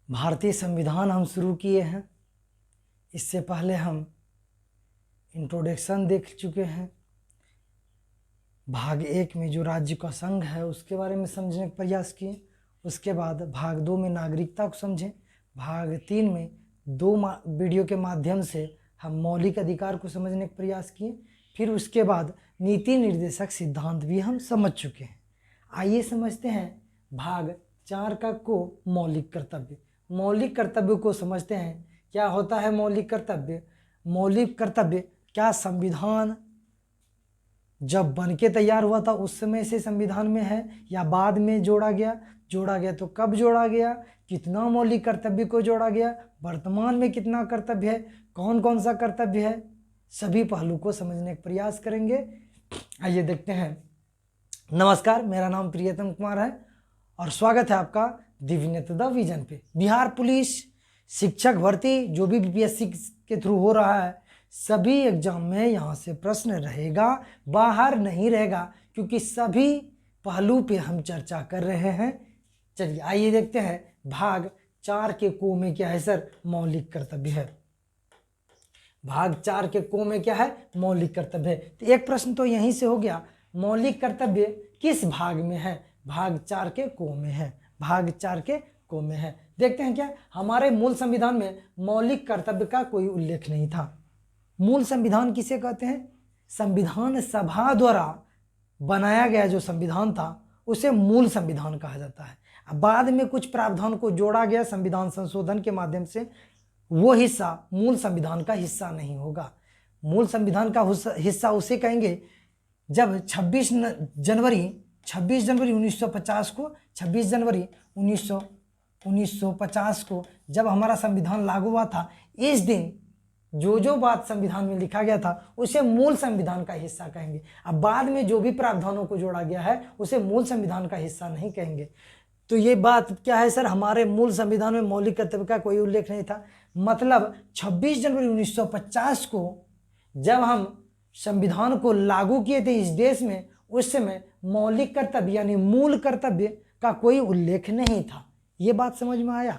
भारतीय संविधान हम शुरू किए हैं। इससे पहले हम इंट्रोडक्शन देख चुके हैं। भाग 1 में जो राज्य का संघ है उसके बारे में समझने का प्रयास किए। उसके बाद भाग 2 में नागरिकता को समझें। भाग 3 में दो वीडियो के माध्यम से हम मौलिक अधिकार को समझने का प्रयास किए। फिर उसके बाद नीति निर्देशक सिद्धांत भी हम समझ चुके हैं। आइए समझते हैं भाग 4 का को मौलिक कर्तव्य। मौलिक कर्तव्य को समझते हैं। क्या होता है मौलिक कर्तव्य? मौलिक कर्तव्य क्या संविधान जब बन के तैयार हुआ था उस समय से संविधान में है या बाद में जोड़ा गया तो कब जोड़ा गया, कितना मौलिक कर्तव्य को जोड़ा गया, वर्तमान में कितना कर्तव्य है, कौन कौन सा कर्तव्य है, सभी पहलू को समझने का प्रयास करेंगे। आइए देखते हैं। नमस्कार, मेरा नाम प्रियतम कुमार है और स्वागत है आपका दिव्यनेत्र द विजन पे। बिहार पुलिस शिक्षक भर्ती जो भी बीपीएससी के थ्रू हो रहा है, सभी एग्जाम में यहाँ से प्रश्न रहेगा, बाहर नहीं रहेगा, क्योंकि सभी पहलू पे हम चर्चा कर रहे हैं। चलिए आइए देखते हैं भाग 4 के को में क्या है सर? मौलिक कर्तव्य है। भाग 4 के को में क्या है? मौलिक कर्तव्य है। तो एक प्रश्न तो यहीं से हो गया, मौलिक कर्तव्य किस भाग में है? भाग 4 के को में है। भाग 4 के को में है। देखते हैं क्या हमारे मूल संविधान में मौलिक कर्तव्य का कोई उल्लेख नहीं था। मूल संविधान किसे कहते हैं? संविधान सभा द्वारा बनाया गया जो संविधान था उसे मूल संविधान कहा जाता है। अब बाद में कुछ प्रावधान को जोड़ा गया संविधान संशोधन के माध्यम से, वो हिस्सा मूल संविधान का हिस्सा नहीं होगा। मूल संविधान का हिस्सा उसे कहेंगे जब 26 जनवरी 1950 को 26 जनवरी 1950 को जब हमारा संविधान लागू हुआ था, इस दिन जो बात संविधान में लिखा गया था उसे मूल संविधान का हिस्सा कहेंगे। अब बाद में जो भी प्रावधानों को जोड़ा गया है उसे मूल संविधान का हिस्सा नहीं कहेंगे। तो ये बात क्या है सर? हमारे मूल संविधान में मौलिक कर्तव्य का कोई उल्लेख नहीं था। मतलब 26 जनवरी 1950 को जब हम संविधान को लागू किए थे इस देश में, उस समय मौलिक कर्तव्य यानी मूल कर्तव्य का कोई उल्लेख नहीं था। ये बात समझ में आया?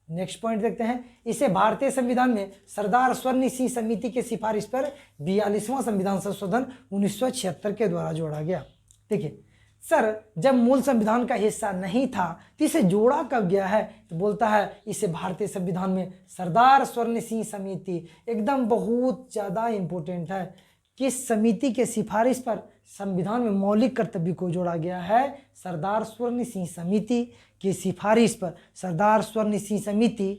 नेक्स्ट पॉइंट देखते हैं। इसे भारतीय संविधान में सरदार स्वर्ण सिंह समिति के सिफारिश पर 42वां संविधान संशोधन 1976 के द्वारा जोड़ा गया। देखिए सर, जब मूल संविधान का हिस्सा नहीं था तो इसे जोड़ा कब गया है? तो बोलता है इसे भारतीय संविधान में सरदार स्वर्ण सिंह समिति, एकदम बहुत ज़्यादा इंपॉर्टेंट है, किस समिति के सिफारिश पर संविधान में मौलिक कर्तव्य को जोड़ा गया है? सरदार स्वर्ण सिंह समिति की सिफारिश पर सरदार स्वर्ण सिंह समिति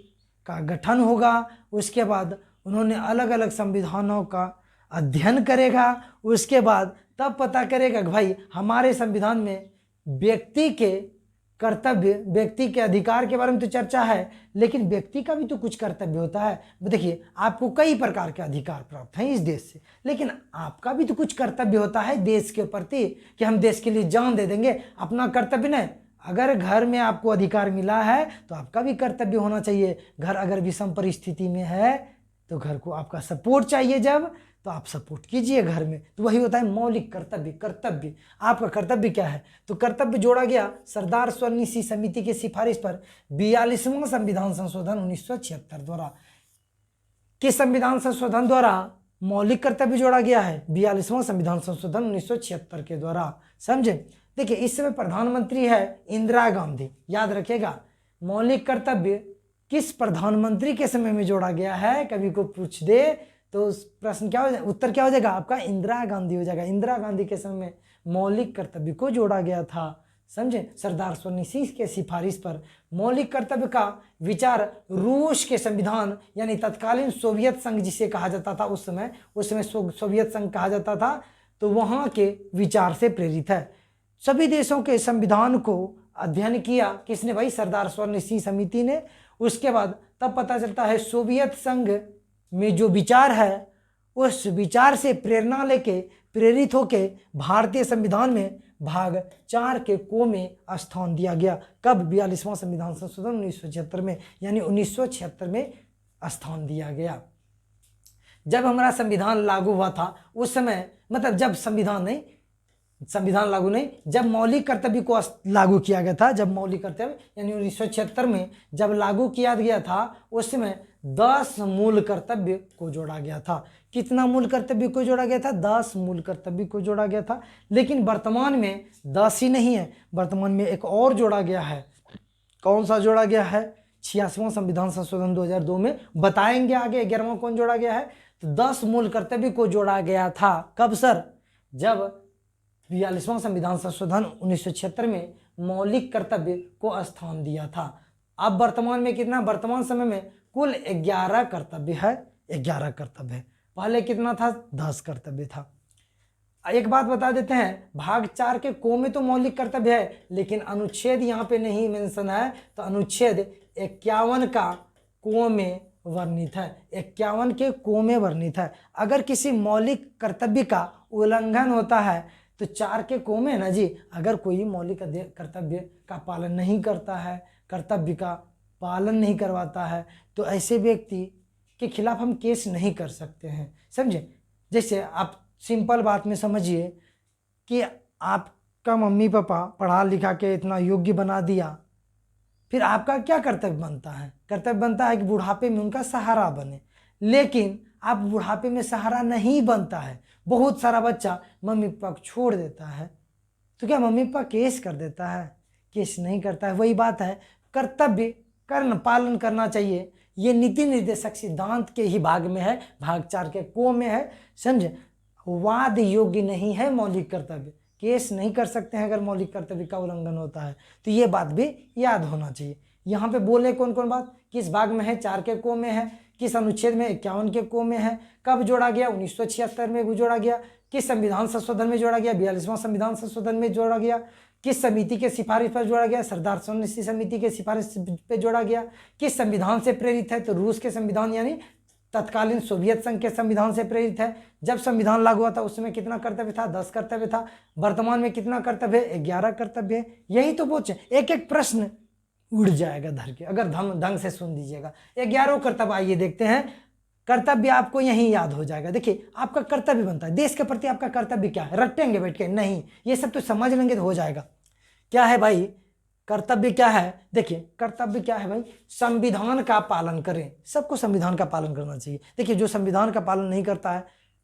का गठन होगा। उसके बाद उन्होंने अलग अलग संविधानों का अध्ययन करेगा। उसके बाद तब पता करेगा कि भाई हमारे संविधान में व्यक्ति के कर्तव्य, व्यक्ति के अधिकार के बारे में तो चर्चा है, लेकिन व्यक्ति का भी तो कुछ कर्तव्य होता है। देखिए आपको कई प्रकार के अधिकार प्राप्त हैं इस देश से, लेकिन आपका भी तो कुछ कर्तव्य होता है देश के प्रति, कि हम देश के लिए जान दे देंगे। अपना कर्तव्य नहीं, अगर घर में आपको अधिकार मिला है तो आपका भी कर्तव्य होना चाहिए। घर अगर विषम परिस्थिति में है तो घर को आपका सपोर्ट चाहिए, जब तो आप सपोर्ट कीजिए घर में। तो वही होता है मौलिक कर्तव्य। कर्तव्य आपका कर्तव्य क्या है? तो कर्तव्य जोड़ा गया सरदार स्वर्ण सिंह समिति की सिफारिश पर 42वां संविधान संशोधन 1976 द्वारा। किस संविधान संशोधन द्वारा मौलिक कर्तव्य जोड़ा गया है? 42वां संविधान संशोधन 1976 के द्वारा। समझे? देखिए इस समय प्रधानमंत्री है इंदिरा गांधी। याद रखिएगा मौलिक कर्तव्य किस प्रधानमंत्री के समय में जोड़ा गया है? कभी को पूछ दे तो प्रश्न क्या हो जाएगा, उत्तर क्या हो जाएगा आपका? इंदिरा गांधी हो जाएगा। इंदिरा गांधी के समय में मौलिक कर्तव्य को जोड़ा गया था। समझे? सरदार स्वर्ण सिंह के सिफारिश पर मौलिक कर्तव्य का विचार रूस के संविधान यानी तत्कालीन सोवियत संघ जिसे कहा जाता था, उस समय सोवियत संघ कहा जाता था, तो वहाँ के विचार से प्रेरित है। सभी देशों के संविधान को अध्ययन किया किसने भाई? सरदार स्वर्ण सिंह समिति ने। उसके बाद तब पता चलता है सोवियत संघ में जो विचार है उस विचार से प्रेरणा लेके प्रेरित होके भारतीय संविधान में भाग 4 के को में स्थान दिया गया। कब? 42वां संविधान संशोधन 1976 में, यानी 1976 में स्थान दिया गया। जब हमारा संविधान लागू हुआ था उस समय, मतलब जब संविधान नहीं, संविधान लागू नहीं, जब मौलिक कर्तव्य को लागू किया गया था, जब मौलिक कर्तव्य यानी 1976 में जब लागू किया गया था, उस समय 10 मूल कर्तव्य को जोड़ा गया था। कितना मूल कर्तव्य को जोड़ा गया था? 10 मूल कर्तव्य को जोड़ा गया था। लेकिन वर्तमान में 10 ही नहीं है, वर्तमान में एक और जोड़ा गया है। कौन सा जोड़ा गया है? 86वां संविधान संशोधन 2002 में बताएंगे आगे। 11वां कौन जोड़ा गया है? तो 10 मूल कर्तव्य को जोड़ा गया था। कब सर? जब 42वां संविधान संशोधन 1976 में मौलिक कर्तव्य को स्थान दिया था। अब वर्तमान में कितना? वर्तमान समय में कुल 11 कर्तव्य है। 11 कर्तव्य है। पहले कितना था? 10 कर्तव्य था। एक बात बता देते हैं, भाग 4 के को में तो मौलिक कर्तव्य है, लेकिन अनुच्छेद यहाँ पे नहीं मेंशन है, तो अनुच्छेद 51 का को में वर्णित है। 51 के को में वर्णित है। अगर किसी मौलिक कर्तव्य का उल्लंघन होता है तो 4 के को में ना जी, अगर कोई मौलिक कर्तव्य का पालन नहीं करता है, कर्तव्य का पालन नहीं करवाता है, तो ऐसे व्यक्ति के खिलाफ हम केस नहीं कर सकते हैं। समझे? जैसे आप सिंपल बात में समझिए कि आपका मम्मी पापा पढ़ा लिखा के इतना योग्य बना दिया, फिर आपका क्या कर्तव्य बनता है? कर्तव्य बनता है कि बुढ़ापे में उनका सहारा बने। लेकिन आप बुढ़ापे में सहारा नहीं बनता है। बहुत सारा बच्चा मम्मी पापा को छोड़ देता है, तो क्या मम्मी पापा केस कर देता है? केस नहीं करता है। वही बात है, कर्तव्य पालन करना चाहिए। ये नीति निर्देशक सिद्धांत के ही भाग में है, भाग 4 के को में है। समझे? वाद योग्य नहीं है मौलिक कर्तव्य, केस नहीं कर सकते हैं अगर मौलिक कर्तव्य का उल्लंघन होता है। तो ये बात भी याद होना चाहिए। यहाँ पे बोले कौन कौन बात, किस भाग में है? 4 के को में है। किस अनुच्छेद में? 51 के को में है। कब जोड़ा गया? 1976 में जोड़ा गया। किस संविधान संशोधन में जोड़ा गया? 42वां संविधान संशोधन में जोड़ा गया। किस समिति के सिफारिश पर जोड़ा गया? सरदार सरोवर समिति के सिफारिश पे जोड़ा गया। किस संविधान से प्रेरित है? तो रूस के संविधान यानी तत्कालीन सोवियत संघ के संविधान से प्रेरित है। जब संविधान लागू हुआ था उस समय कितना कर्तव्य था? 10 कर्तव्य था। वर्तमान में कितना कर्तव्य है? 11 कर्तव्य है। यही तो पूछे, एक एक प्रश्न उड़ जाएगा धर के, अगर ढंग से सुन दीजिएगा। 11 कर्तव्य आइए देखते हैं। कर्तव्य आपको यहीं याद हो जाएगा। देखिए, आपका कर्तव्य बनता है, देश के प्रति आपका कर्तव्य क्या है? रटेंगे बैठ के नहीं, ये सब तो समझ लेंगे तो हो जाएगा। क्या है भाई कर्तव्य? क्या है? देखिए, कर्तव्य क्या है भाई? संविधान का पालन करें। सबको संविधान का पालन करना चाहिए। देखिए, जो संविधान का पालन नहीं करता है,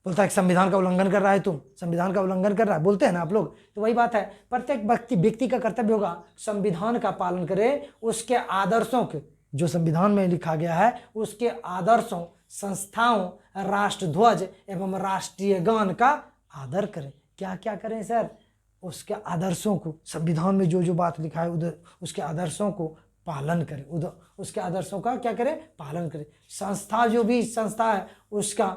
बोलता है कि संविधान का उल्लंघन कर रहा है, तुम संविधान का उल्लंघन कर रहा है, बोलते हैं ना आप लोग। तो वही बात है, प्रत्येक व्यक्ति का कर्तव्य होगा संविधान का पालन करे, उसके आदर्शों के, जो संविधान में लिखा गया है उसके आदर्शों, संस्थाओं, राष्ट्रध्वज एवं राष्ट्रीय गान का आदर करें। क्या क्या करें सर? उसके आदर्शों को, संविधान में जो जो बात लिखा है उधर उसके आदर्शों को पालन करें। उधर उसके आदर्शों का क्या करें? पालन करें। संस्था, जो भी संस्था है उसका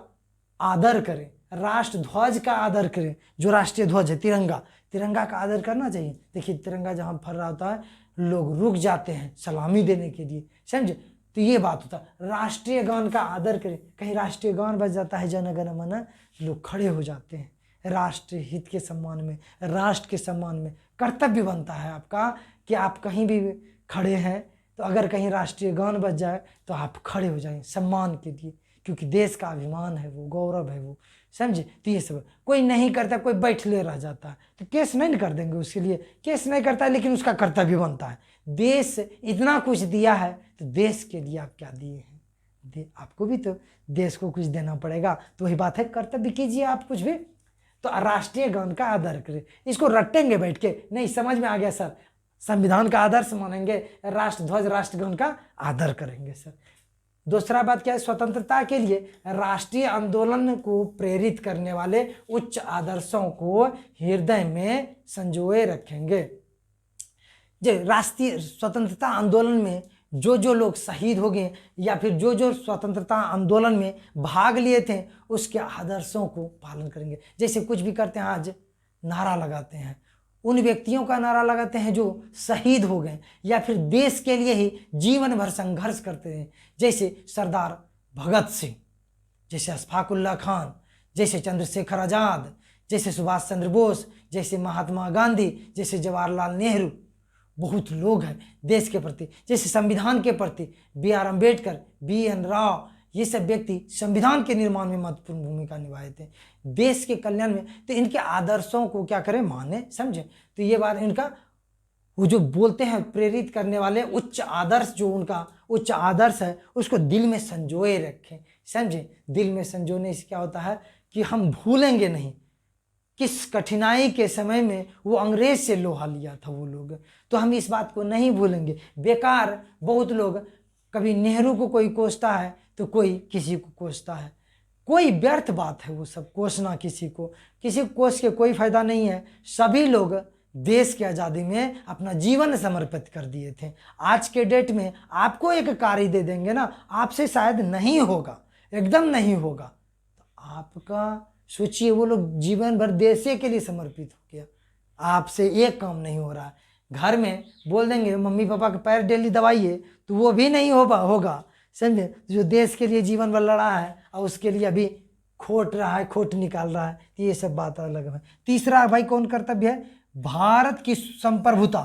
आदर करें। राष्ट्र ध्वज का आदर करें, जो राष्ट्रीय ध्वज है तिरंगा, तिरंगा का आदर करना चाहिए। देखिए, तिरंगा जहाँ फहर रहा होता है लोग रुक जाते हैं सलामी देने के लिए। समझे? तो ये बात होता है। राष्ट्रीय गान का आदर करें। कहीं राष्ट्रीय गान बज जाता है जन गण मन, लोग खड़े हो जाते हैं। राष्ट्र हित के सम्मान में, राष्ट्र के सम्मान में कर्तव्य बनता है आपका कि आप कहीं भी खड़े हैं तो अगर कहीं राष्ट्रीय गान बज जाए तो आप खड़े हो जाएं सम्मान के लिए, क्योंकि देश का अभिमान है वो, गौरव है वो। समझे? तो ये सब कोई नहीं करता, कोई बैठ ले रह जाता है तो केस नहीं कर देंगे उसके लिए, केस नहीं करता है, लेकिन उसका कर्तव्य बनता है। देश इतना कुछ दिया है तो देश के लिए आप क्या दिए हैं? आपको भी तो देश को कुछ देना पड़ेगा। तो वही बात है, कर्तव्य कीजिए आप कुछ भी। तो राष्ट्रीय गान का आदर करें। इसको रटेंगे बैठ के नहीं, समझ में आ गया सर? संविधान का आदर्श मानेंगे, राष्ट्रध्वज राष्ट्रगान का आदर करेंगे सर। दूसरा बात क्या है? स्वतंत्रता के लिए राष्ट्रीय आंदोलन को प्रेरित करने वाले उच्च आदर्शों को हृदय में संजोए रखेंगे। जो राष्ट्रीय स्वतंत्रता आंदोलन में जो जो लोग शहीद हो गए या फिर जो जो स्वतंत्रता आंदोलन में भाग लिए थे उसके आदर्शों को पालन करेंगे। जैसे कुछ भी करते हैं, आज नारा लगाते हैं, उन व्यक्तियों का नारा लगाते हैं जो शहीद हो गए या फिर देश के लिए ही जीवन भर संघर्ष करते हैं। जैसे सरदार भगत सिंह, जैसे अशफाक उल्लाह खान, जैसे चंद्रशेखर आज़ाद, जैसे सुभाष चंद्र बोस, जैसे महात्मा गांधी, जैसे जवाहरलाल नेहरू। बहुत लोग हैं देश के प्रति, जैसे संविधान के प्रति B R Ambedkar, B N Rao, ये सब व्यक्ति संविधान के निर्माण में महत्वपूर्ण भूमिका निभाए थे, देश के कल्याण में। तो इनके आदर्शों को क्या करें, माने, समझे। तो ये बात इनका, वो जो बोलते हैं प्रेरित करने वाले उच्च आदर्श, जो उनका उच्च आदर्श है उसको दिल में संजोए रखें, समझे। दिल में संजोने से क्या होता है कि हम भूलेंगे नहीं किस कठिनाई के समय में वो अंग्रेज से लोहा लिया था वो लोग, तो हम इस बात को नहीं भूलेंगे। बेकार बहुत लोग, कभी नेहरू को कोई कोसता है तो कोई किसी को कोसता है, कोई व्यर्थ बात है वो सब कोसना, किसी को कोस के कोई फायदा नहीं है। सभी लोग देश की आज़ादी में अपना जीवन समर्पित कर दिए थे। आज के डेट में आपको एक कार्य दे देंगे ना, आपसे शायद नहीं होगा, एकदम नहीं होगा, तो आपका सोचिए, वो लोग जीवन भर देश के लिए समर्पित हो गया, आपसे एक काम नहीं हो रहा है। घर में बोल देंगे मम्मी पापा के पैर डेली दबाइए, तो वो भी नहीं होगा, समझे। जो देश के लिए जीवन भर लड़ा है और उसके लिए अभी खोट रहा है, खोट निकाल रहा है, ये सब बात अलग है। तीसरा भाई कौन कर्तव्य है, भारत की संप्रभुता,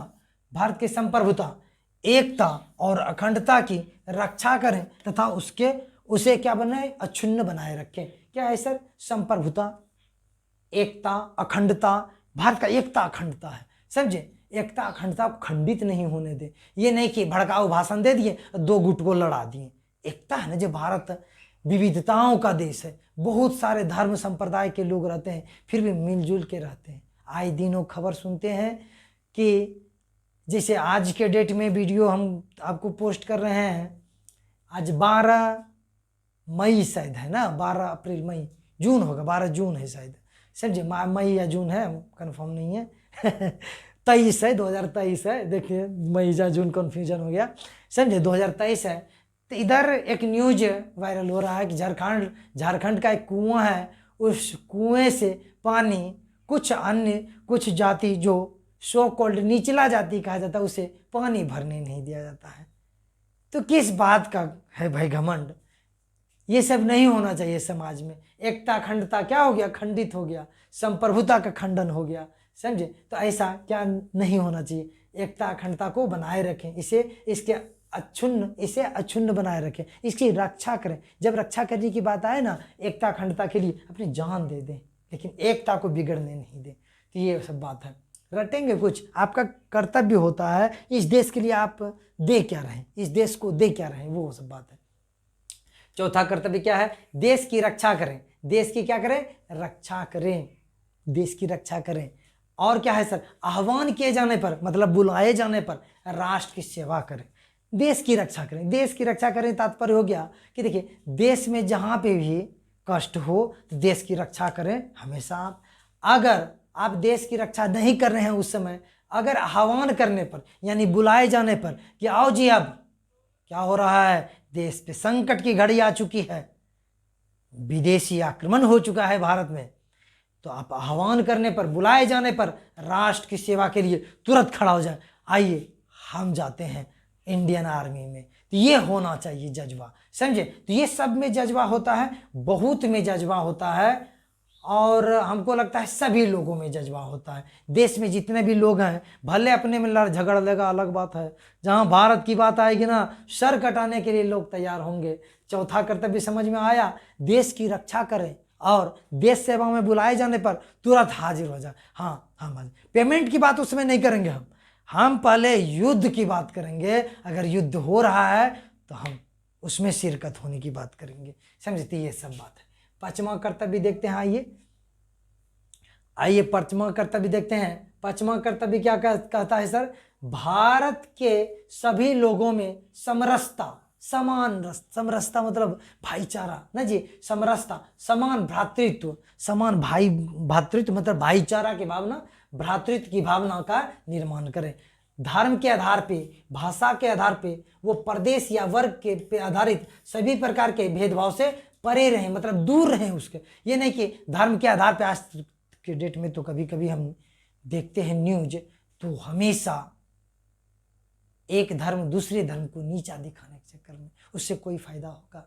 भारत की संप्रभुता, एकता और अखंडता की रक्षा करें तथा उसे क्या बनाए, अक्षुण्ण बनाए रखें। क्या है सर, संप्रभुता, एकता, अखंडता, भारत का एकता अखंडता है, समझे। एकता अखंडता को खंडित नहीं होने दे, ये नहीं कि भड़काऊ भाषण दे दिए, दो गुट को लड़ा दिए। एकता है ना, जो भारत विविधताओं का देश है, बहुत सारे धर्म संप्रदाय के लोग रहते हैं, फिर भी मिलजुल के रहते हैं। आए दिनों खबर सुनते हैं कि जैसे आज के डेट में वीडियो हम आपको पोस्ट कर रहे हैं, आज 12 मई शायद है ना, 12 अप्रैल, मई, जून होगा, 12 जून है शायद, समझे, मई या जून है, कंफर्म नहीं है 23 है, 2023 है, देखिए मई या जून कन्फ्यूजन हो गया, समझे, 2023 है। तो इधर एक न्यूज वायरल हो रहा है कि झारखंड का एक कुआं है, उस कुएं से पानी कुछ जाति जो सो कॉल्ड निचला जाति कहा जाता है, उसे पानी भरने नहीं दिया जाता है। तो किस बात का है भाई घमंड, ये सब नहीं होना चाहिए समाज में। एकता अखंडता क्या हो गया, खंडित हो गया, संप्रभुता का खंडन हो गया, समझे। तो ऐसा क्या नहीं होना चाहिए, एकता अखंडता को बनाए रखें, इसे अक्षुण्ण बनाए रखें, इसकी रक्षा करें। जब रक्षा करने की बात आए ना, एकता अखंडता के लिए अपनी जान दे दें, लेकिन एकता को बिगड़ने नहीं दें। तो ये सब बात है, रटेंगे कुछ, आपका कर्तव्य होता है इस देश के लिए आप दे क्या रहें, इस देश को दे क्या रहें, वो सब बात है। चौथा कर्तव्य क्या है, देश की रक्षा करें। देश की क्या करें, रक्षा करें, देश की रक्षा करें। और क्या है सर, आह्वान किए जाने पर, मतलब बुलाए जाने पर राष्ट्र की सेवा करें, देश की रक्षा करें। देश की रक्षा करें तात्पर्य हो गया कि देखिए, देश में जहाँ पे भी कष्ट हो तो देश की रक्षा करें हमेशा आप। अगर आप देश की रक्षा नहीं कर रहे हैं उस समय, अगर आह्वान करने पर यानी बुलाए जाने पर कि आओ जी, अब क्या हो रहा है, देश पे संकट की घड़ी आ चुकी है, विदेशी आक्रमण हो चुका है भारत में, तो आप आह्वान करने पर, बुलाए जाने पर राष्ट्र की सेवा के लिए तुरंत खड़ा हो जाए, आइए हम जाते हैं इंडियन आर्मी में। तो ये होना चाहिए जज्बा, समझे। तो ये सब में जज्बा होता है, बहुत में जज्बा होता है, और हमको लगता है सभी लोगों में जज्बा होता है। देश में जितने भी लोग हैं, भले अपने में लड़ झगड़ लेगा, अलग बात है, जहाँ भारत की बात आएगी ना, सर कटाने के लिए लोग तैयार होंगे। चौथा कर्तव्य समझ में आया, देश की रक्षा करें और देश सेवा में बुलाए जाने पर तुरंत हाजिर हो जाए। हाँ, पेमेंट की बात उसमें नहीं करेंगे, हम पहले युद्ध की बात करेंगे। अगर युद्ध हो रहा है तो हम उसमें शिरकत होने की बात करेंगे, समझते, ये सब बात है। पांचवा कर्तव्य देखते हैं, आइए पांचवा कर्तव्य देखते हैं। पांचवा कर्तव्य क्या कहता है सर, भारत के सभी लोगों में समरसता, समरसता मतलब भाईचारा ना जी, समरसता, समान भ्रातृत्व, समान भातृत्व मतलब भाईचारा की भावना, भ्रातृत्व की भावना का निर्माण करें। धर्म के आधार पे, भाषा के आधार पे, वो प्रदेश या वर्ग के पे आधारित सभी प्रकार के भेदभाव से परे रहें, मतलब दूर रहें उसके। ये नहीं कि धर्म के आधार पे, आज के डेट में तो कभी कभी हम देखते हैं न्यूज, तो हमेशा एक धर्म दूसरे धर्म को नीचा दिखाने के चक्कर में, उससे कोई फायदा होगा,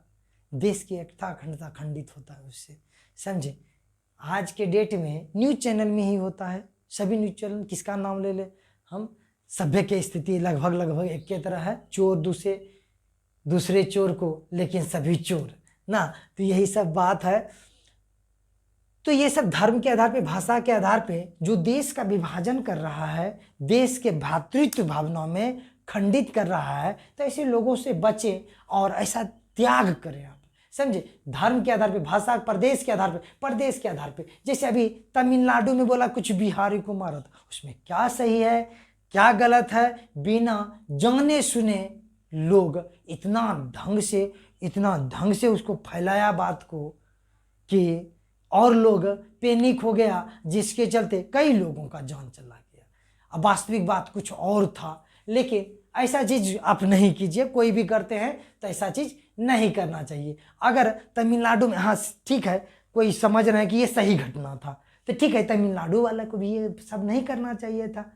देश की एकता अखंडता खंडित होता है उससे, समझे। आज के डेट में न्यूज चैनल में ही होता है, सभी न्यूज चैनल, किसका नाम ले ले हम, सभ्य की स्थिति लगभग एक के तरह है, चोर दूसरे चोर को, लेकिन सभी चोर, ना। तो यही सब बात है। तो ये सब धर्म के आधार पे, भाषा के आधार पे जो देश का विभाजन कर रहा है, देश के भ्रातृत्व भावना में खंडित कर रहा है, तो ऐसे लोगों से बचे और ऐसा त्याग करें आप, समझे। धर्म के आधार पे, भाषा, प्रदेश के आधार पे, प्रदेश के आधार पे, जैसे अभी तमिलनाडु में बोला कुछ बिहारी को मारा था, उसमें क्या सही है क्या गलत है, बिना जाने सुने लोग इतना ढंग से उसको फैलाया बात को कि और लोग पैनिक हो गया, जिसके चलते कई लोगों का जान चला गया। अब वास्तविक बात कुछ और था, लेकिन ऐसा चीज आप नहीं कीजिए। कोई भी करते हैं तो ऐसा चीज नहीं करना चाहिए। अगर तमिलनाडु में, हाँ ठीक है, कोई समझ रहे हैं कि ये सही घटना था, तो ठीक है, तमिलनाडु वाला को भी ये सब नहीं करना चाहिए था।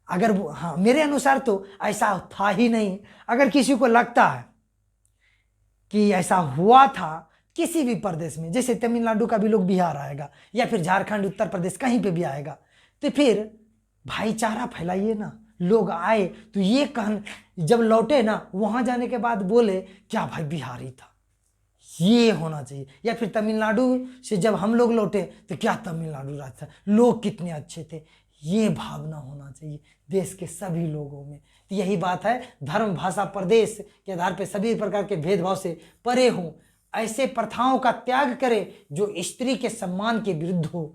अगर वो, हाँ मेरे अनुसार तो ऐसा था ही नहीं। अगर किसी को लगता है कि ऐसा हुआ था किसी भी प्रदेश में, जैसे तमिलनाडु का भी लोग बिहार आएगा या फिर झारखंड, उत्तर प्रदेश, कहीं पे भी आएगा, तो फिर भाईचारा फैलाइए ना। लोग आए तो ये जब लौटे ना, वहां जाने के बाद बोले क्या भाई बिहारी था, ये होना चाहिए। या फिर तमिलनाडु से जब हम लोग लौटे तो क्या तमिलनाडु राज्य था, लोग कितने अच्छे थे, ये भावना होना चाहिए देश के सभी लोगों में। तो यही बात है, धर्म, भाषा, प्रदेश के आधार पर सभी प्रकार के भेदभाव से परे हों, ऐसे प्रथाओं का त्याग करें जो स्त्री के सम्मान के विरुद्ध हो।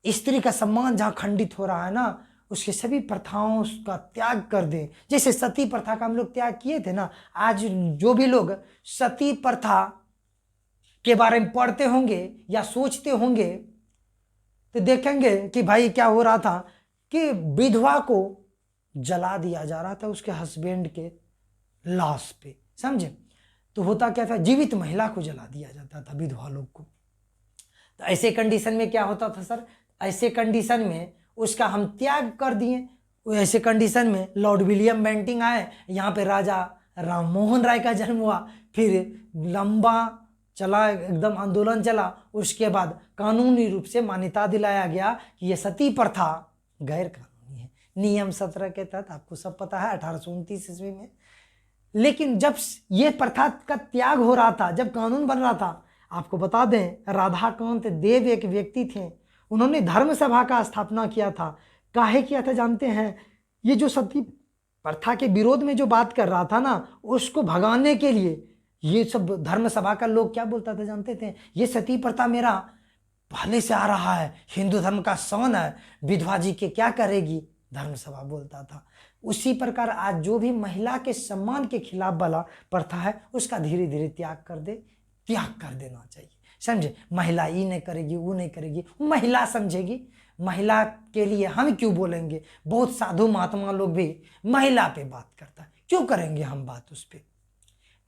स्त्री का सम्मान जहां खंडित हो रहा है ना, उसके सभी प्रथाओं का त्याग कर दें। जैसे सती प्रथा का हम लोग त्याग किए थे ना, आज जो भी लोग सती प्रथा के बारे में पढ़ते होंगे या सोचते होंगे तो देखेंगे कि भाई क्या हो रहा था कि विधवा को जला दिया जा रहा था उसके हस्बैंड के लाश पे, समझे। तो होता क्या था, जीवित महिला को जला दिया जाता था, विधवा लोग को। तो ऐसे कंडीशन में क्या होता था सर, ऐसे कंडीशन में उसका हम त्याग कर दिए। ऐसे कंडीशन में लॉर्ड विलियम बेंटिंग आए, यहाँ पे राजा राम मोहन राय का जन्म हुआ, फिर लंबा चला एकदम आंदोलन चला, उसके बाद कानूनी रूप से मान्यता दिलाया गया कि यह सती प्रथा गैर कानूनी है, नियम 17 के तहत, आपको सब पता है 1829 ईस्वी में। लेकिन जब ये प्रथा का त्याग हो रहा था, जब कानून बन रहा था, आपको बता दें राधाकांत देव एक व्यक्ति थे, उन्होंने धर्म सभा का स्थापना किया था। काहे किया था जानते हैं, ये जो सती प्रथा के विरोध में जो बात कर रहा था ना, उसको भगाने के लिए। ये सब धर्म सभा का लोग क्या बोलता था जानते थे, ये सती प्रथा मेरा पहले से आ रहा है, हिंदू धर्म का शान है, विधवा जी के क्या करेगी, धर्म सभा बोलता था। उसी प्रकार आज जो भी महिला के सम्मान के खिलाफ वाला प्रथा है, उसका धीरे धीरे त्याग कर देना चाहिए, समझे। महिला ये नहीं करेगी, वो नहीं करेगी, महिला समझेगी। महिला के लिए हम क्यों बोलेंगे, बहुत साधु महात्मा लोग भी महिला पे बात करता है, क्यों करेंगे हम बात उस पर।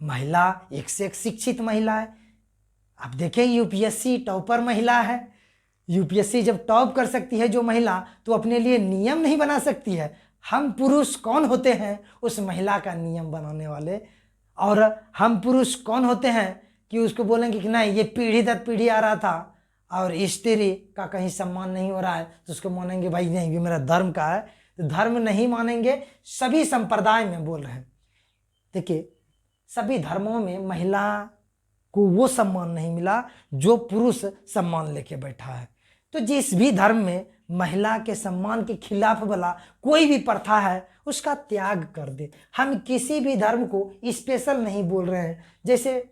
महिला एक से एक शिक्षित महिला है। आप देखें यूपीएससी टॉपर महिला है। यूपीएससी जब टॉप कर सकती है जो महिला, तो अपने लिए नियम नहीं बना सकती है। हम पुरुष कौन होते हैं उस महिला का नियम बनाने वाले, और हम पुरुष कौन होते हैं कि उसको बोलेंगे कि नहीं ये पीढ़ी दर पीढ़ी आ रहा था और स्त्री का कहीं सम्मान नहीं हो रहा है, तो उसको मानेंगे भाई नहीं ये मेरा धर्म का है। तो धर्म नहीं मानेंगे, सभी संप्रदाय में बोल रहे हैं। देखिए सभी धर्मों में महिला को वो सम्मान नहीं मिला जो पुरुष सम्मान लेके बैठा है। तो जिस भी धर्म में महिला के सम्मान के खिलाफ वाला कोई भी प्रथा है, उसका त्याग कर दे। हम किसी भी धर्म को स्पेशल नहीं बोल रहे हैं, जैसे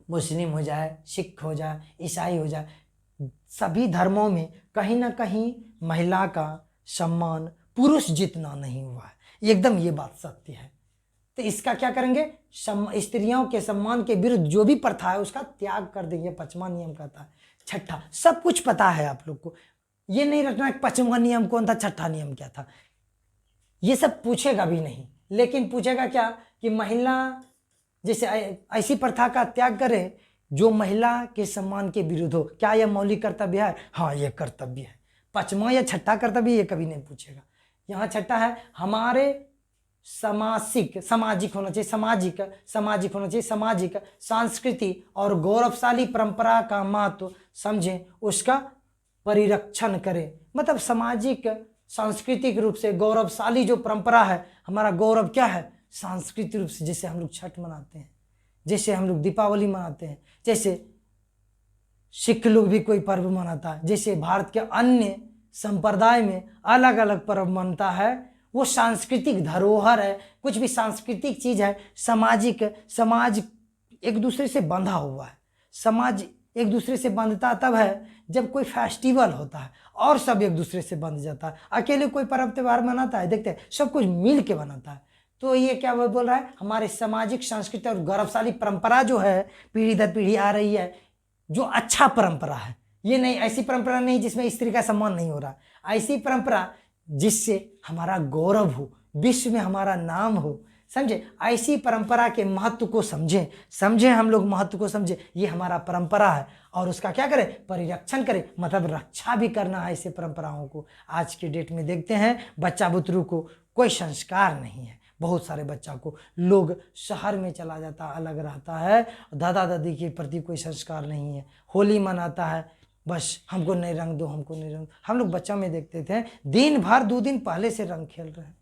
मुस्लिम हो जाए, सिख हो जाए, ईसाई हो जाए, सभी धर्मों में कहीं ना कहीं महिला का सम्मान पुरुष जितना नहीं हुआ है, एकदम ये बात सत्य है। तो इसका क्या करेंगे, स्त्रियों के सम्मान के विरुद्ध जो भी प्रथा है उसका त्याग कर देंगे। 5वां नियम कहता है। छठा, सब कुछ पता है आप लोग को, ये नहीं रखना कि 5वां नियम कौन था, छठा नियम क्या था, ये सब पूछेगा भी नहीं। लेकिन पूछेगा क्या कि महिला जैसे ऐसी प्रथा का त्याग करे जो महिला के सम्मान के विरुद्ध हो। क्या यह मौलिक कर्तव्य है? हाँ ये कर्तव्य है। 5वां या छठा कर्तव्य ये कभी नहीं पूछेगा। यहाँ छठा है, हमारे सामाजिक होना चाहिए, सामाजिक होना चाहिए, सामाजिक संस्कृति और गौरवशाली परंपरा का महत्व समझें, उसका परिरक्षण करें। मतलब सामाजिक सांस्कृतिक रूप से गौरवशाली जो परंपरा है, हमारा गौरव क्या है, सांस्कृतिक रूप से, जैसे हम लोग छठ मनाते हैं, जैसे हम लोग दीपावली मनाते हैं, जैसे सिख लोग भी कोई पर्व मनाता है, जैसे भारत के अन्य संप्रदाय में अलग अलग पर्व मनता है, वो सांस्कृतिक धरोहर है। कुछ भी सांस्कृतिक चीज है, सामाजिक, समाज एक दूसरे से बंधा हुआ है। समाज एक दूसरे से बंधता तब है जब कोई फेस्टिवल होता है और सब एक दूसरे से बंध जाता है। अकेले कोई पर्व त्योहार मनाता है, देखते हैं सब कुछ मिल के मनाता है। तो ये क्या वो बोल रहा है, हमारे सामाजिक, सांस्कृतिक और गौरवशाली परंपरा जो है पीढ़ी दर पीढ़ी आ रही है, जो अच्छा परंपरा है। ये नहीं, ऐसी परंपरा नहीं जिसमें स्त्री का सम्मान नहीं हो रहा, ऐसी परंपरा जिससे हमारा गौरव हो, विश्व में हमारा नाम हो, समझे। ऐसी परंपरा के महत्व को समझे हम लोग महत्व को समझे। ये हमारा परंपरा है और उसका क्या करें, परिरक्षण करें, मतलब रक्षा भी करना है ऐसे परंपराओं को। आज के डेट में देखते हैं बच्चा बुतरू को कोई संस्कार नहीं है। बहुत सारे बच्चा को लोग शहर में चला जाता, अलग रहता है, दादा दादी के प्रति कोई संस्कार नहीं है। होली मनाता है, बस हमको नहीं रंग दो, हमको नहीं रंग। हम लोग बच्चा में देखते थे दिन भर 2 दिन पहले से रंग खेल रहे हैं।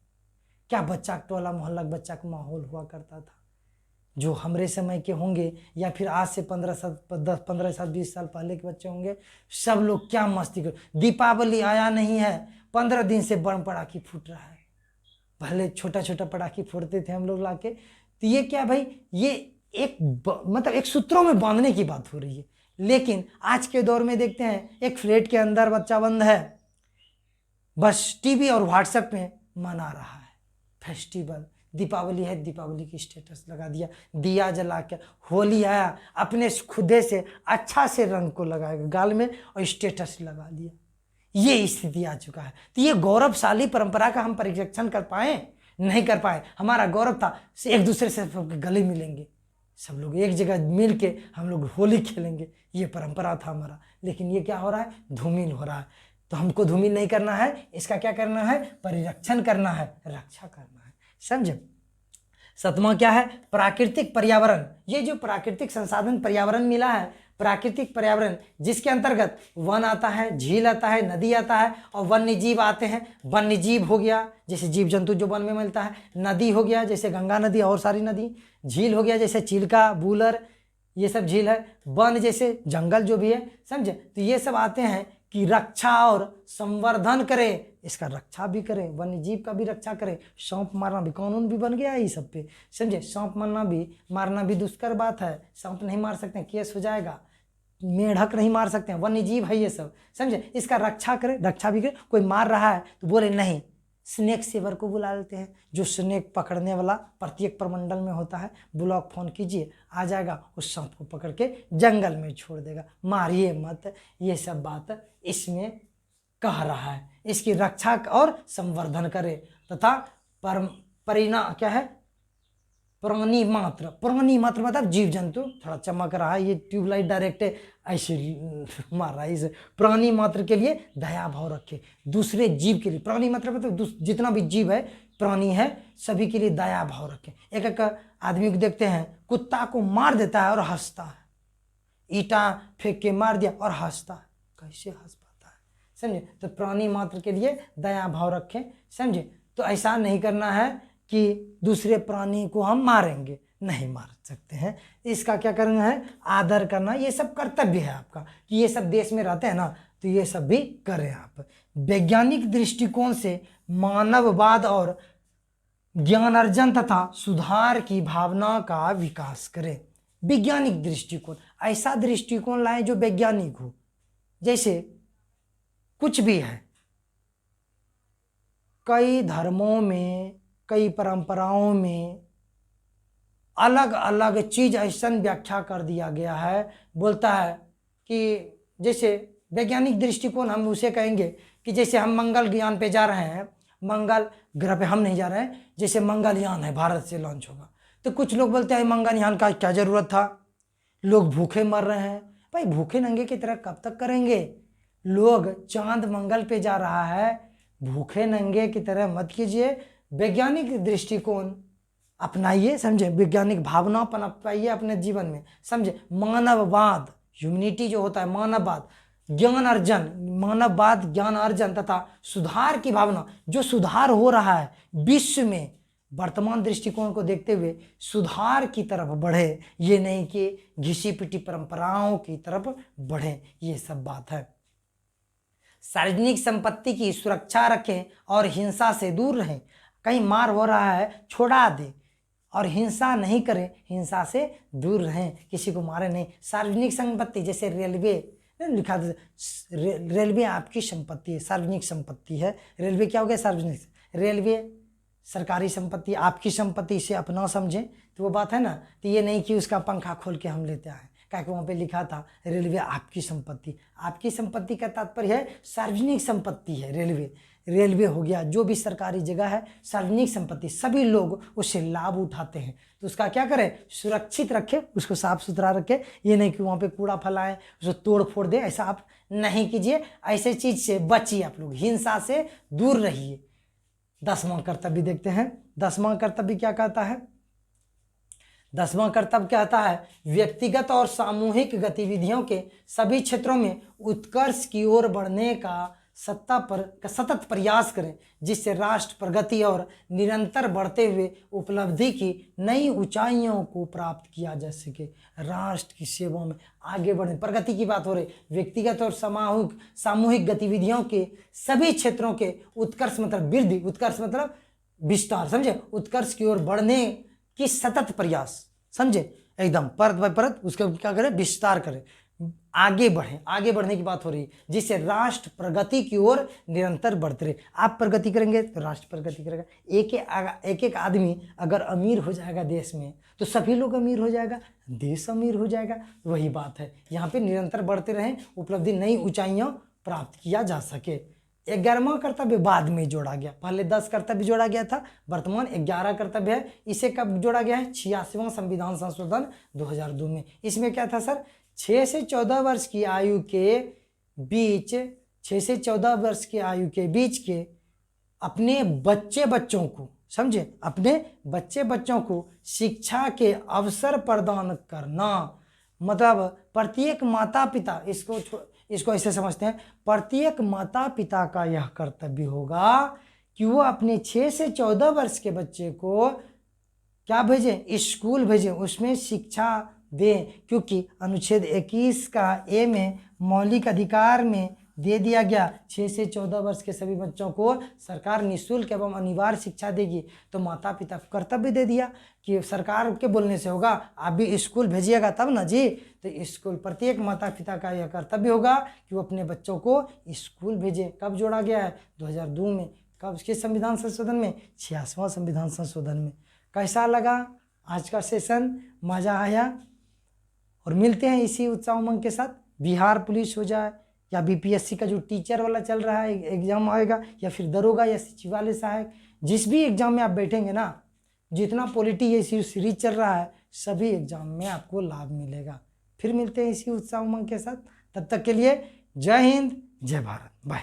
क्या बच्चा टोला मोहल्ला बच्चा का माहौल हुआ करता था, जो हमारे समय के होंगे या फिर आज से 15 साल 20 साल पहले के बच्चे होंगे, सब लोग क्या मस्ती कर। दीपावली आया नहीं है, 15 दिन से बम पटाखी फूट रहा है। पहले छोटा छोटा पटाखी फोड़ते थे हम लोग लाके। तो ये क्या भाई, ये एक मतलब एक सूत्रों में बांधने की बात हो रही है। लेकिन आज के दौर में देखते हैं एक फ्लैट के अंदर बच्चा बंद है, बस टीवी और व्हाट्सएप में मना रहा है फेस्टिवल। दीपावली है, दीपावली की स्टेटस लगा दिया, दिया जला के। होली आया, अपने खुदे से अच्छा से रंग को लगाएगा गाल में और स्टेटस लगा दिया। ये स्थिति आ चुका है। तो ये गौरवशाली परंपरा का हम परिरक्षण कर पाए, नहीं कर पाए। हमारा गौरव था एक दूसरे से गले मिलेंगे, सब लोग एक जगह मिल के हम लोग होली खेलेंगे, ये परंपरा था हमारा। लेकिन ये क्या हो रहा है, धूमिल हो रहा है। तो हमको धूमिल नहीं करना है, इसका क्या करना है, परिरक्षण करना है, रक्षा करना है, समझे। 7वां क्या है, प्राकृतिक पर्यावरण। ये जो प्राकृतिक संसाधन पर्यावरण मिला है, प्राकृतिक पर्यावरण जिसके अंतर्गत वन आता है, झील आता है, नदी आता है और वन्य जीव आते हैं। वन्य जीव हो गया जैसे जीव जंतु जो वन में मिलता है, नदी हो गया जैसे गंगा नदी और सारी नदी, झील हो गया जैसे चिल्का, बूलर, ये सब झील है। वन जैसे जंगल जो भी है, समझे। तो ये सब आते हैं कि रक्षा और संवर्धन करें, इसका रक्षा भी करें, वन्य जीव का भी रक्षा करें। सांप मारना भी कानून भी बन गया है ये सब पे, समझे। सांप मारना भी दुष्कर बात है। सांप नहीं मार सकते, केस हो जाएगा। मेढक नहीं मार सकते हैं, वन्य जीव है ये सब, समझे। इसका रक्षा करें, रक्षा भी करें। कोई मार रहा है तो बोले नहीं, स्नेक सेवर को बुला लेते हैं, जो स्नेक पकड़ने वाला प्रत्येक प्रमंडल में होता है। ब्लॉक फोन कीजिए, आ जाएगा, उस सांप को पकड़ के जंगल में छोड़ देगा। मारिए मत, ये सब बात इसमें कह रहा है। इसकी रक्षा और संवर्धन करे तथा परिणाम क्या है, प्राणी मात्र मतलब जीव जंतु। थोड़ा चमक रहा है, ये ट्यूबलाइट डायरेक्ट ऐसे मार रहा है। इस प्राणी मात्र के लिए दया भाव रखे, दूसरे जीव के लिए। प्राणी मतलब जितना भी जीव है, प्राणी है, सभी के लिए दया भाव रखे। एक एक आदमी को देखते हैं, कुत्ता को मार देता है और हंसता है, ईटा फेंक के मार दिया और हंसता है, कैसे हंस पाता है, समझे। तो प्राणी मात्र के लिए दया भाव रखें, समझे। तो ऐसा नहीं करना है कि दूसरे प्राणी को हम मारेंगे, नहीं मार सकते हैं। इसका क्या करना है, आदर करना। ये सब कर्तव्य है आपका, कि ये सब देश में रहते हैं ना, तो ये सब भी करें आप। वैज्ञानिक दृष्टिकोण से मानववाद और ज्ञान अर्जन तथा सुधार की भावना का विकास करें। वैज्ञानिक दृष्टिकोण, ऐसा दृष्टिकोण लाएं जो वैज्ञानिक हो। जैसे कुछ भी है, कई धर्मों में, कई परंपराओं में अलग अलग चीज ऐसा व्याख्या कर दिया गया है। बोलता है कि जैसे वैज्ञानिक दृष्टिकोण हम उसे कहेंगे कि जैसे हम मंगल यान पे जा रहे हैं, मंगल ग्रह पे हम नहीं जा रहे हैं, जैसे मंगलयान है भारत से लॉन्च होगा, तो कुछ लोग बोलते हैं मंगलयान का क्या जरूरत था, लोग भूखे मर रहे हैं। भाई भूखे नंगे की तरह कब तक करेंगे, लोग चांद मंगल पे जा रहा है, भूखे नंगे की तरह मत कीजिए। वैज्ञानिक दृष्टिकोण अपनाइए, समझे। वैज्ञानिक भावना अपनाइए अपने जीवन में, समझे। मानववाद, ह्यूमैनिटी जो होता है, मानववाद, ज्ञान अर्जन, मानववाद ज्ञान अर्जन तथा सुधार की भावना। जो सुधार हो रहा है विश्व में, वर्तमान दृष्टिकोण को देखते हुए सुधार की तरफ बढ़े, ये नहीं कि घिसी पिटी परंपराओं की तरफ बढ़े। ये सब बात है। सार्वजनिक संपत्ति की सुरक्षा रखें और हिंसा से दूर रहें। कहीं मार हो रहा है, छोड़ा दे और हिंसा नहीं करें, हिंसा से दूर रहें, किसी को मारे नहीं। सार्वजनिक संपत्ति जैसे रेलवे लिखा था, रेलवे आपकी संपत्ति है, सार्वजनिक संपत्ति है। रेलवे क्या हो गया? सार्वजनिक। रेलवे सरकारी संपत्ति, आपकी संपत्ति, इसे अपना समझें। तो वो बात है ना, तो ये नहीं कि उसका पंखा खोल के हम लेते आए, क्या कि वहाँ पे लिखा था रेलवे आपकी संपत्ति। आपकी संपत्ति का तात्पर्य है सार्वजनिक संपत्ति है रेलवे। रेलवे हो गया, जो भी सरकारी जगह है सार्वजनिक संपत्ति, सभी लोग उससे लाभ उठाते हैं। तो उसका क्या करें? सुरक्षित रखें, उसको साफ सुथरा रखें। ये नहीं कि वहाँ पे कूड़ा फैलाएं, उसको तोड़ फोड़ दे, ऐसा आप नहीं कीजिए। ऐसे चीज से बचिए आप लोग, हिंसा से दूर रहिए। 10वां कर्तव्य देखते हैं। 10वां कर्तव्य क्या कहता है? 10वां कर्तव्य कहता है व्यक्तिगत और सामूहिक गतिविधियों के सभी क्षेत्रों में उत्कर्ष की ओर बढ़ने का सतत प्रयास करें, जिससे राष्ट्र प्रगति और निरंतर बढ़ते हुए उपलब्धि की नई ऊंचाइयों को प्राप्त किया जा सके। राष्ट्र की सेवा में आगे बढ़े, प्रगति की बात हो रही। व्यक्तिगत और सामूहिक गतिविधियों के सभी क्षेत्रों के उत्कर्ष मतलब वृद्धि, उत्कर्ष मतलब विस्तार, समझे? उत्कर्ष की ओर बढ़ने की सतत प्रयास, समझे? एकदम परत बाय परत उसका क्या करें? विस्तार करें, आगे बढ़े। आगे बढ़ने की बात हो रही है, जिससे राष्ट्र प्रगति की ओर निरंतर बढ़ते रहे। आप प्रगति करेंगे तो राष्ट्र प्रगति करेगा। एक आदमी अगर अमीर हो जाएगा देश में, तो सभी लोग अमीर हो जाएगा, देश अमीर हो जाएगा। वही बात है, यहाँ पे निरंतर बढ़ते रहें, उपलब्धि, नई ऊंचाइयां प्राप्त किया जा सके। 11वां कर्तव्य बाद में जोड़ा गया। पहले 10 कर्तव्य जोड़ा गया था, वर्तमान 11 कर्तव्य है। इसे कब जोड़ा गया है? 86वां संविधान संशोधन 2002 में। इसमें क्या था सर? 6 से 14 वर्ष की आयु के बीच, 6 से 14 वर्ष की आयु के बीच के अपने बच्चों को, समझे, अपने बच्चों को शिक्षा के अवसर प्रदान करना। मतलब प्रत्येक माता पिता, इसको ऐसे समझते हैं, प्रत्येक माता पिता का यह कर्तव्य होगा कि वो अपने 6 से 14 वर्ष के बच्चे को क्या भेजें? स्कूल भेजें, उसमें शिक्षा दें। क्योंकि अनुच्छेद 21 का ए में मौलिक अधिकार में दे दिया गया 6 से 14 वर्ष के सभी बच्चों को सरकार निःशुल्क एवं अनिवार्य शिक्षा देगी। तो माता पिता को कर्तव्य दे दिया कि सरकार के बोलने से होगा, आप भी स्कूल भेजिएगा तब ना जी। तो स्कूल, प्रत्येक माता पिता का यह कर्तव्य होगा कि वो अपने बच्चों को स्कूल भेजे। कब जोड़ा गया है? 2002 में। कब? किस संविधान संशोधन में? 86वां संविधान संशोधन में। कैसा लगा आज का सेशन? मजा आया? और मिलते हैं इसी उत्साह उमंग के साथ। बिहार पुलिस हो जाए या बीपीएससी का जो टीचर वाला चल रहा है एग्जाम आएगा, या फिर दरोगा या सचिवालय सहायक, जिस भी एग्जाम में आप बैठेंगे ना, जितना पॉलिटी ये सीरीज चल रहा है, सभी एग्जाम में आपको लाभ मिलेगा। फिर मिलते हैं इसी उत्साह उमंग के साथ। तब तक के लिए जय हिंद, जय भारत, बाय।